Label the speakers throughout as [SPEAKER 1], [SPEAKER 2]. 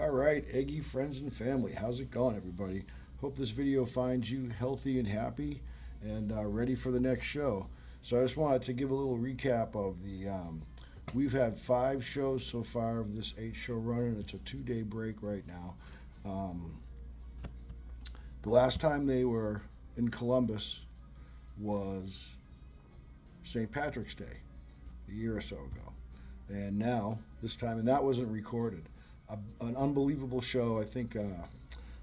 [SPEAKER 1] All right, Eggy friends and family, how's it going, everybody? Hope this video finds you healthy and happy and ready for the next show. So I just wanted to give a little recap of the. We've had 5 shows so far of this 8 show run, and it's a 2 day break right now. Um, the last time they were in Columbus was St. Patrick's Day, a year or so ago, and now this time, and that wasn't recorded. An unbelievable show. I think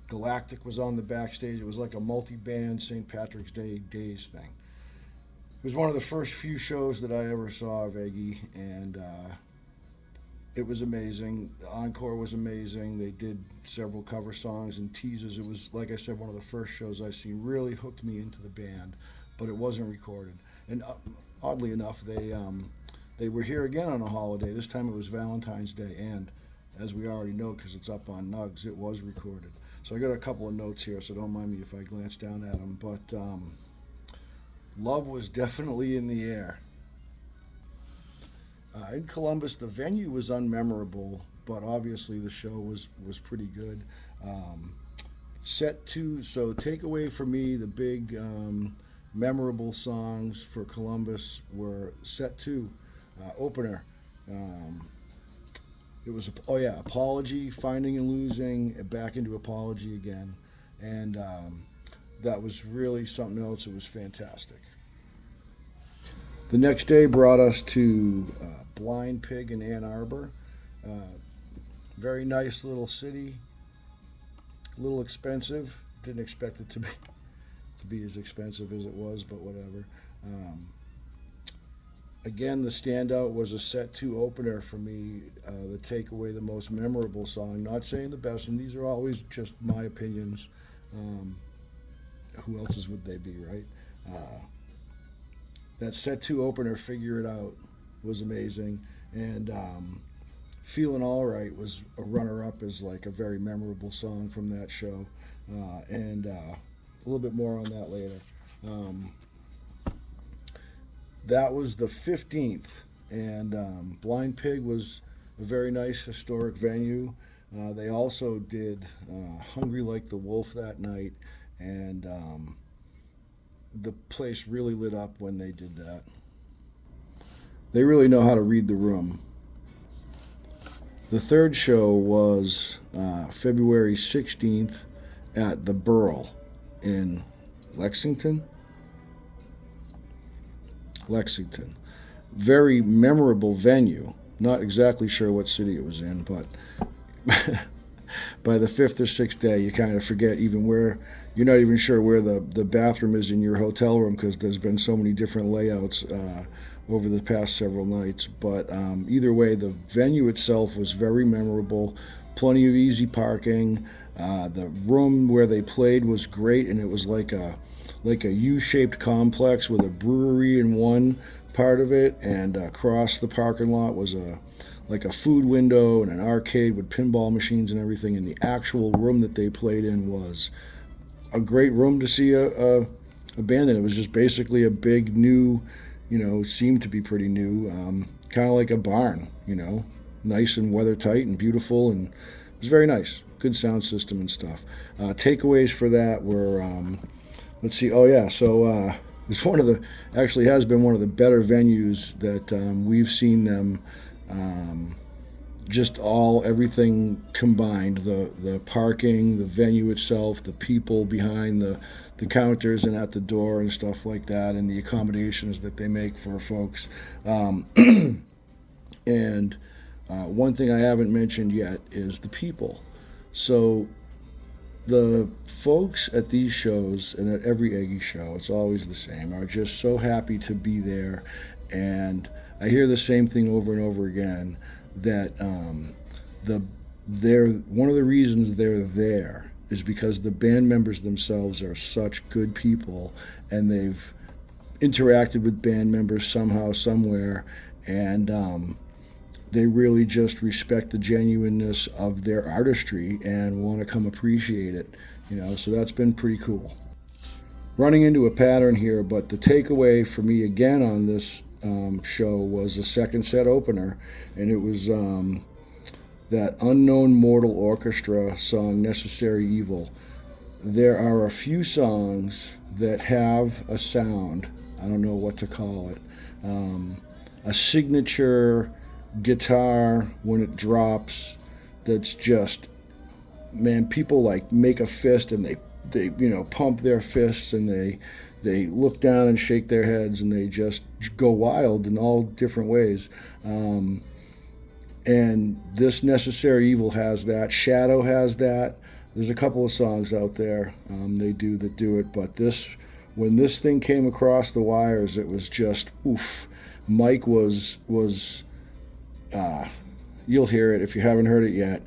[SPEAKER 1] Galactic was on the backstage. It was like a multi-band St. Patrick's Day days thing. It was one of the first few shows that I ever saw of Eggy, and it was amazing. The encore was amazing. They did several cover songs and teases. It was, like I said, one of the first shows I've seen. Really hooked me into the band, but it wasn't recorded. And oddly enough, they were here again on a holiday. This time it was Valentine's Day, and as we already know, because it's up on Nugs, it was recorded. So I got a couple of notes here, so don't mind me if I glance down at them. But love was definitely in the air. In Columbus, the venue was unmemorable, but obviously the show was pretty good. Set 2, so takeaway for me, the big memorable songs for Columbus were set 2, opener. It was, Apology, Finding and Losing, back into Apology again. And that was really something else. It was fantastic. The next day brought us to Blind Pig in Ann Arbor. Very nice little city. A little expensive. Didn't expect it to be as expensive as it was, but whatever. Again, the standout was a set 2 opener for me. The takeaway, the most memorable song. Not saying the best, and these are always just my opinions. Who else's would they be, right? That set 2 opener, Figure It Out, was amazing. And Feeling Alright was a runner-up as like a very memorable song from that show. And a little bit more on that later. That was the 15th, and Blind Pig was a very nice historic venue. They also did Hungry Like the Wolf that night, and the place really lit up when they did that. They really know how to read the room. The third show was February 16th at the Burl in Lexington. Very memorable venue. Not exactly sure what city it was in, but by the 5th or 6th day, you kind of forget even where, you're not even sure where the bathroom is in your hotel room because there's been so many different layouts over the past several nights. But either way, the venue itself was very memorable. Plenty of easy parking. The room where they played was great, and it was like a U-shaped complex with a brewery in one part of it, and across the parking lot was a food window and an arcade with pinball machines and everything. And the actual room that they played in was a great room to see a band in. It was just basically a big new, seemed to be pretty new, kind of like a barn, nice and weather tight and beautiful, and it was very nice. Good sound system and stuff. Takeaways for that were. Let's see. Oh yeah. So it's actually has been one of the better venues that we've seen them. Just everything combined. The parking, the venue itself, the people behind the counters and at the door and stuff like that, and the accommodations that they make for folks. And one thing I haven't mentioned yet is the people. So the folks at these shows, and at every Eggy show, it's always the same, are just so happy to be there. And I hear the same thing over and over again, that they're one of the reasons they're there is because the band members themselves are such good people, and they've interacted with band members somehow, somewhere, and they really just respect the genuineness of their artistry and want to come appreciate it, so that's been pretty cool. Running into a pattern here, but the takeaway for me again on this show was a second set opener, and it was that Unknown Mortal Orchestra song, Necessary Evil, there are a few songs that have a sound, I don't know what to call it, a signature guitar when it drops that's just, man, people like make a fist and they pump their fists and they look down and shake their heads and they just go wild in all different ways. And this Necessary Evil has that. Shadow has that. There's a couple of songs out there they do it, but when this thing came across the wires, it was just oof. Mike was you'll hear it if you haven't heard it yet.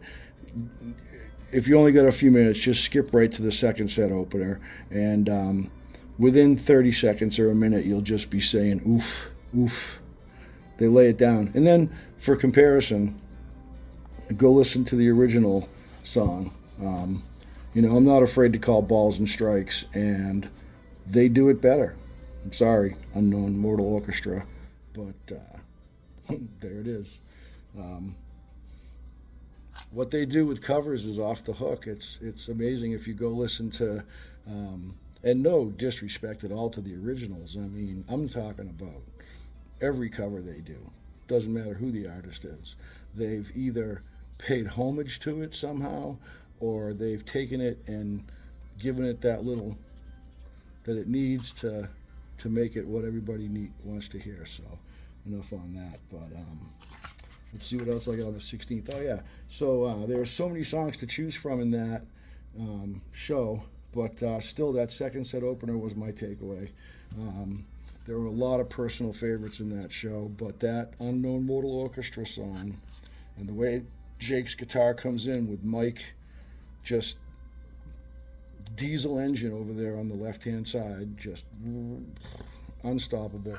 [SPEAKER 1] If you only got a few minutes, just skip right to the second set opener, and within 30 seconds or a minute, you'll just be saying oof, oof. They lay it down. And then, for comparison, go listen to the original song. I'm not afraid to call balls and strikes, and they do it better. I'm sorry, Unknown Mortal Orchestra, but there it is. What they do with covers is off the hook. It's amazing if you go listen to, and no disrespect at all to the originals. I mean, I'm talking about every cover they do. Doesn't matter who the artist is. They've either paid homage to it somehow, or they've taken it and given it that little that it needs to make it what everybody wants to hear. So enough on that. But let's see what else I got on the 16th. Oh yeah, so there are so many songs to choose from in that show, but still that second set opener was my takeaway. There were a lot of personal favorites in that show, but that Unknown Mortal Orchestra song and the way Jake's guitar comes in with Mike just diesel engine over there on the left-hand side, just unstoppable.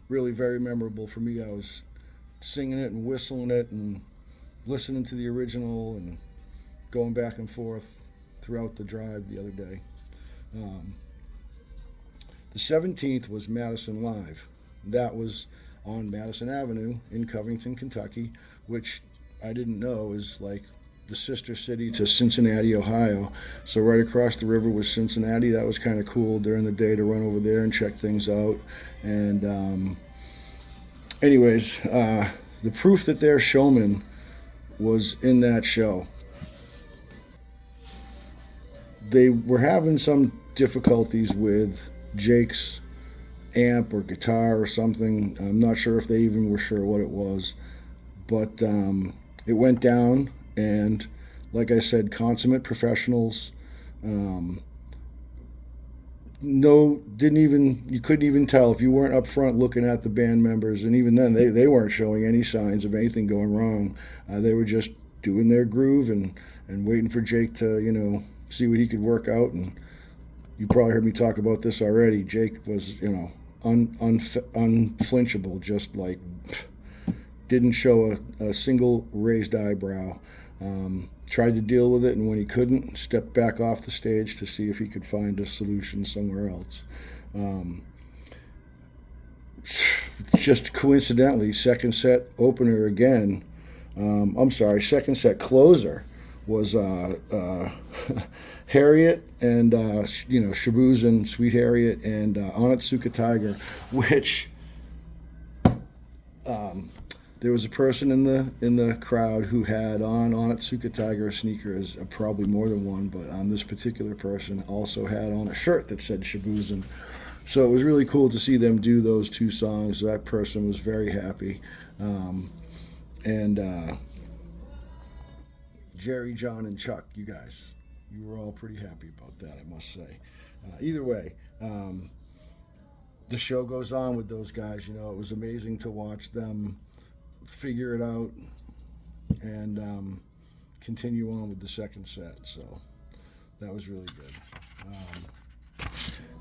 [SPEAKER 1] Really very memorable for me. I was singing it and whistling it and listening to the original and going back and forth throughout the drive the other day. The 17th was Madison Live. That was on Madison Avenue in Covington, Kentucky, which I didn't know is like the sister city to Cincinnati, Ohio. So right across the river was Cincinnati. That was kind of cool during the day to run over there and check things out. And anyways, the proof that they're showmen was in that show. They were having some difficulties with Jake's amp or guitar or something. I'm not sure if they even were sure what it was, but it went down, and like I said, consummate professionals. You couldn't even tell if you weren't up front looking at the band members, and even then they weren't showing any signs of anything going wrong. They were just doing their groove and waiting for Jake to see what he could work out. And you probably heard me talk about this already. Jake was unflinchable, just like didn't show a single raised eyebrow. Tried to deal with it, and when he couldn't, stepped back off the stage to see if he could find a solution somewhere else. Just coincidentally, second set opener again. Second set closer was Harriet and Shabooz, Sweet Harriet, and Onitsuka Tiger, which there was a person in the crowd who had on Onitsuka Tiger sneakers, probably more than one, but this particular person also had on a shirt that said Shabooz. So it was really cool to see them do those two songs. That person was very happy. Jerry, John, and Chuck, you guys, you were all pretty happy about that, I must say. Either way, the show goes on with those guys. It was amazing to watch them figure it out and continue on with the second set. So that was really good.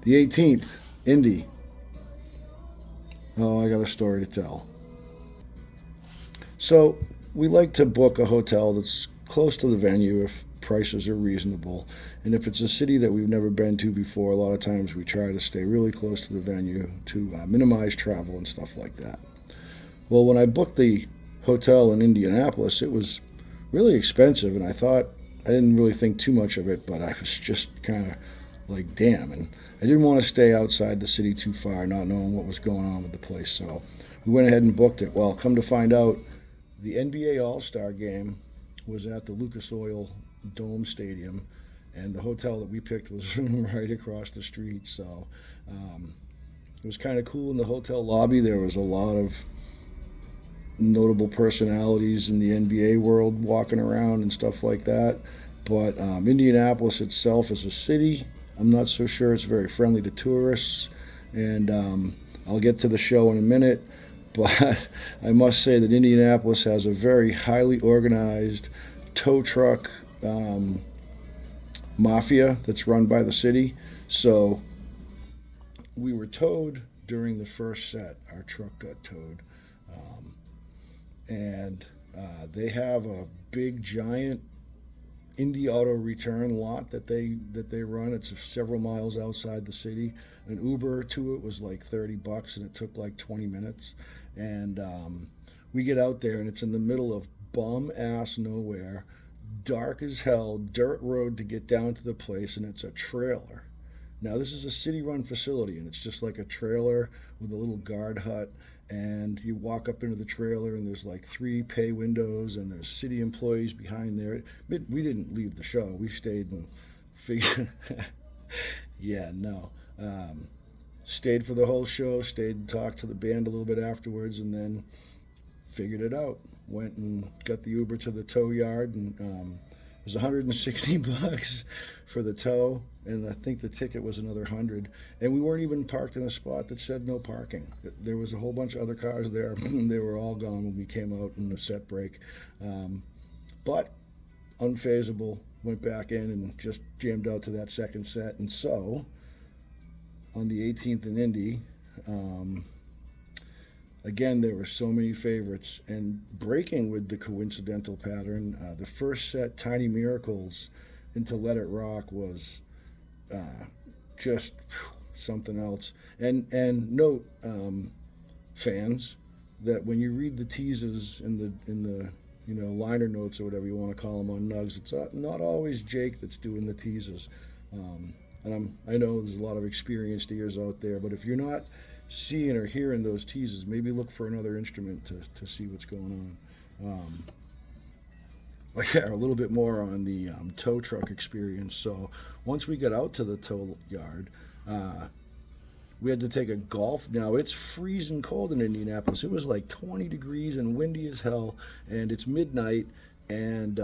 [SPEAKER 1] The 18th, Indy. Oh, I got a story to tell. So we like to book a hotel that's close to the venue if prices are reasonable. And if it's a city that we've never been to before, a lot of times we try to stay really close to the venue to minimize travel and stuff like that. Well, when I booked the hotel in Indianapolis, it was really expensive, and I didn't really think too much of it, but I was just kind of like, damn. And I didn't want to stay outside the city too far, not knowing what was going on with the place. So we went ahead and booked it. Well, come to find out, the NBA All-Star game was at the Lucas Oil Dome Stadium, and the hotel that we picked was right across the street. So it was kind of cool in the hotel lobby. There was a lot of notable personalities in the NBA world walking around and stuff like that. But Indianapolis itself as a city, I'm not so sure it's very friendly to tourists. And I'll get to the show in a minute. But I must say that Indianapolis has a very highly organized tow truck mafia that's run by the city. So we were towed during the first set. Our truck got towed. And they have a big, giant Indy Auto return lot that they run. It's several miles outside the city. An Uber to it was like $30, and it took like 20 minutes. And we get out there, and it's in the middle of bum-ass nowhere, dark as hell, dirt road to get down to the place, and it's a trailer. Now, this is a city-run facility, and it's just like a trailer with a little guard hut. And you walk up into the trailer, and there's like 3 pay windows, and there's city employees behind there. We didn't leave the show. We stayed and figured. Yeah, no. Stayed for the whole show, stayed and talked to the band a little bit afterwards, and then figured it out. Went and got the Uber to the tow yard, and it was $160 for the tow, and I think the ticket was another 100. And we weren't even parked in a spot that said no parking. There was a whole bunch of other cars there. They were all gone when we came out in the set break. But unfazable, went back in and just jammed out to that second set. And so on the 18th in Indy, again, there were so many favorites, and breaking with the coincidental pattern, the first set, Tiny Miracles into Let It Rock, was just something else. And note, fans, that when you read the teases in the liner notes or whatever you want to call them on Nugs, it's not always Jake that's doing the teases. And I know there's a lot of experienced ears out there, but if you're not seeing or hearing those teases, maybe look for another instrument to see what's going on. But yeah, a little bit more on the tow truck experience. So once we got out to the tow yard, we had to take a golf. Now, it's freezing cold in Indianapolis. It was like 20 degrees and windy as hell, and it's midnight, and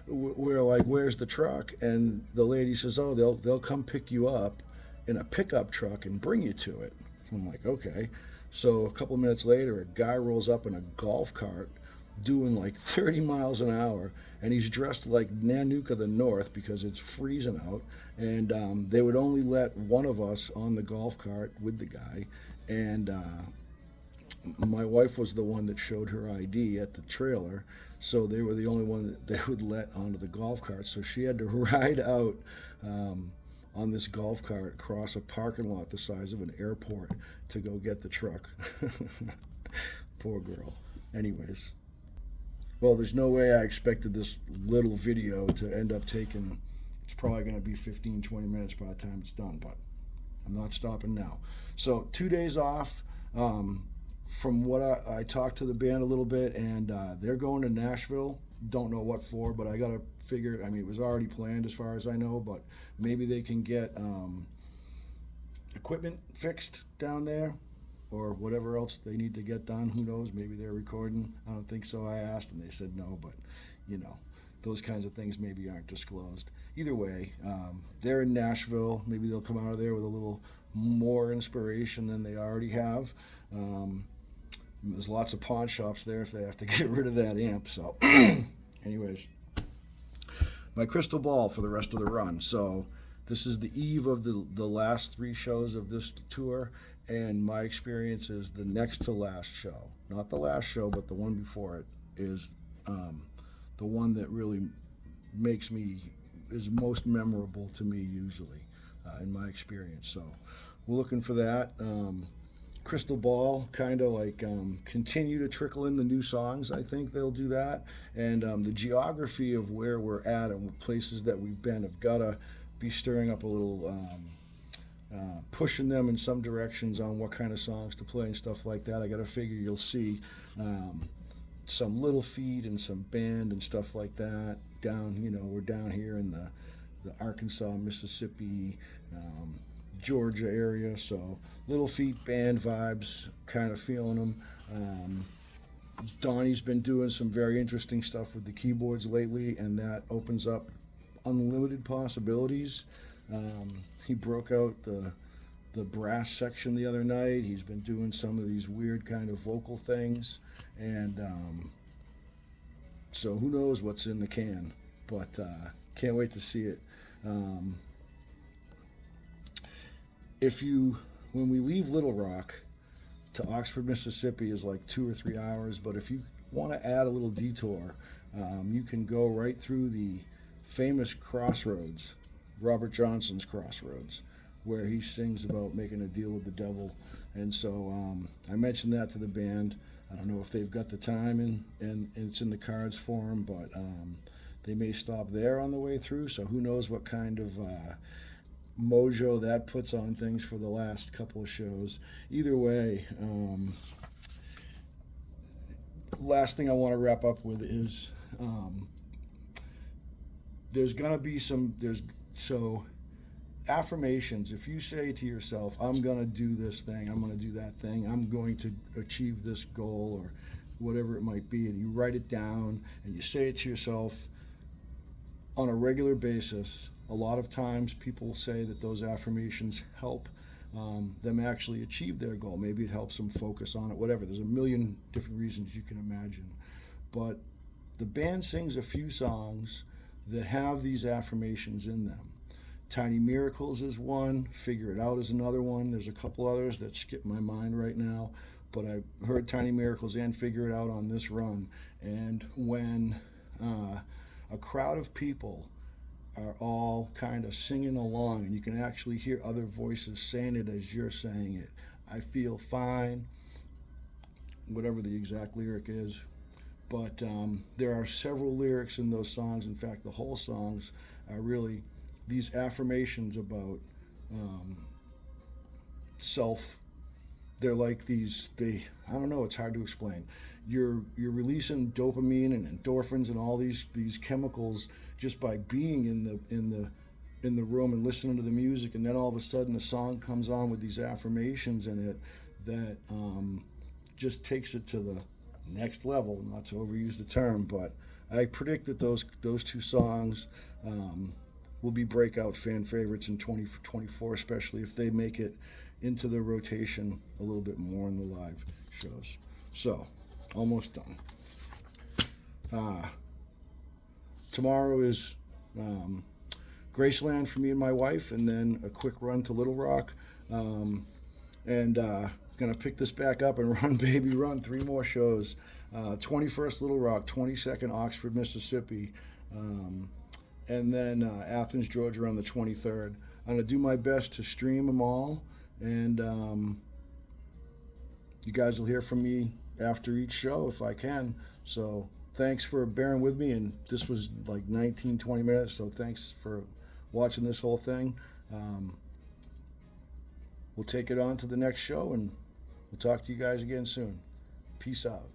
[SPEAKER 1] we're like, where's the truck? And the lady says, oh, they'll come pick you up in a pickup truck and bring you to it. I'm like, okay. So a couple of minutes later, a guy rolls up in a golf cart doing like 30 miles an hour, and he's dressed like Nanook of the North because it's freezing out, and they would only let one of us on the golf cart with the guy, and my wife was the one that showed her ID at the trailer, so they were the only one that they would let onto the golf cart, so she had to ride out on this golf cart across a parking lot the size of an airport to go get the truck. Poor girl. Anyways. Well, there's no way I expected this little video to end up taking, it's probably going to be 15, 20 minutes by the time it's done, but I'm not stopping now. So 2 days off. From what I talked to the band a little bit, and they're going to Nashville. Don't know what for, but I got to figure, I mean, it was already planned as far as I know, but maybe they can get equipment fixed down there, or whatever else they need to get done. Who knows? Maybe they're recording. I don't think so. I asked, and they said no, but, those kinds of things maybe aren't disclosed. Either way, they're in Nashville. Maybe they'll come out of there with a little more inspiration than they already have. There's lots of pawn shops there if they have to get rid of that amp. So, anyways, my crystal ball for the rest of the run. So, this is the eve of the last 3 shows of this tour, and my experience is the next to last show. Not the last show, but the one before it is the one that really is most memorable to me usually in my experience. So, we're looking for that. crystal ball, kind of like continue to trickle in the new songs. I think they'll do that, and the geography of where we're at and places that we've been have got to be stirring up a little, pushing them in some directions on what kind of songs to play and stuff like that. I got to figure you'll see some Little Feat and some band and stuff like that down. We're down here in the Arkansas, Mississippi, Georgia area, so Little Feat band vibes, kind of feeling them. Donnie's been doing some very interesting stuff with the keyboards lately, and that opens up unlimited possibilities. He broke out the brass section the other night. He's been doing some of these weird kind of vocal things, and so who knows what's in the can, but can't wait to see it. When we leave Little Rock to Oxford, Mississippi is like 2 or 3 hours, but if you want to add a little detour, you can go right through the famous crossroads, Robert Johnson's Crossroads, where he sings about making a deal with the devil. And so I mentioned that to the band. I don't know if they've got the time and it's in the cards for them, but they may stop there on the way through, so who knows what kind of mojo that puts on things for the last couple of shows. Either way, last thing I want to wrap up with is there's going to be so affirmations. If you say to yourself, I'm going to do this thing, I'm going to do that thing, I'm going to achieve this goal or whatever it might be, and you write it down and you say it to yourself on a regular basis, a lot of times people say that those affirmations help them actually achieve their goal. Maybe it helps them focus on it, whatever. There's a million different reasons you can imagine. But the band sings a few songs that have these affirmations in them. Tiny Miracles is one, Figure It Out is another one. There's a couple others that skip my mind right now, but I heard Tiny Miracles and Figure It Out on this run. And when a crowd of people are all kind of singing along, and you can actually hear other voices saying it as you're saying it. I feel fine, whatever the exact lyric is. But there are several lyrics in those songs. In fact, the whole songs are really these affirmations about self. They're like I don't know, it's hard to explain. You're releasing dopamine and endorphins and all these chemicals just by being in the room and listening to the music, and then all of a sudden a song comes on with these affirmations in it that just takes it to the next level. Not to overuse the term, but I predict that those two songs will be breakout fan favorites in 2024, especially if they make it into the rotation a little bit more in the live shows. So, almost done. Tomorrow is Graceland for me and my wife, and then a quick run to Little Rock. And gonna pick this back up and run, baby, run 3 more shows. 21st Little Rock, 22nd Oxford, Mississippi, and then Athens, Georgia on the 23rd. I'm gonna do my best to stream them all, and you guys will hear from me after each show if I can. So thanks for bearing with me, and this was like 19-20 minutes, so thanks for watching this whole thing. We'll take it on to the next show, and we'll talk to you guys again soon. Peace out.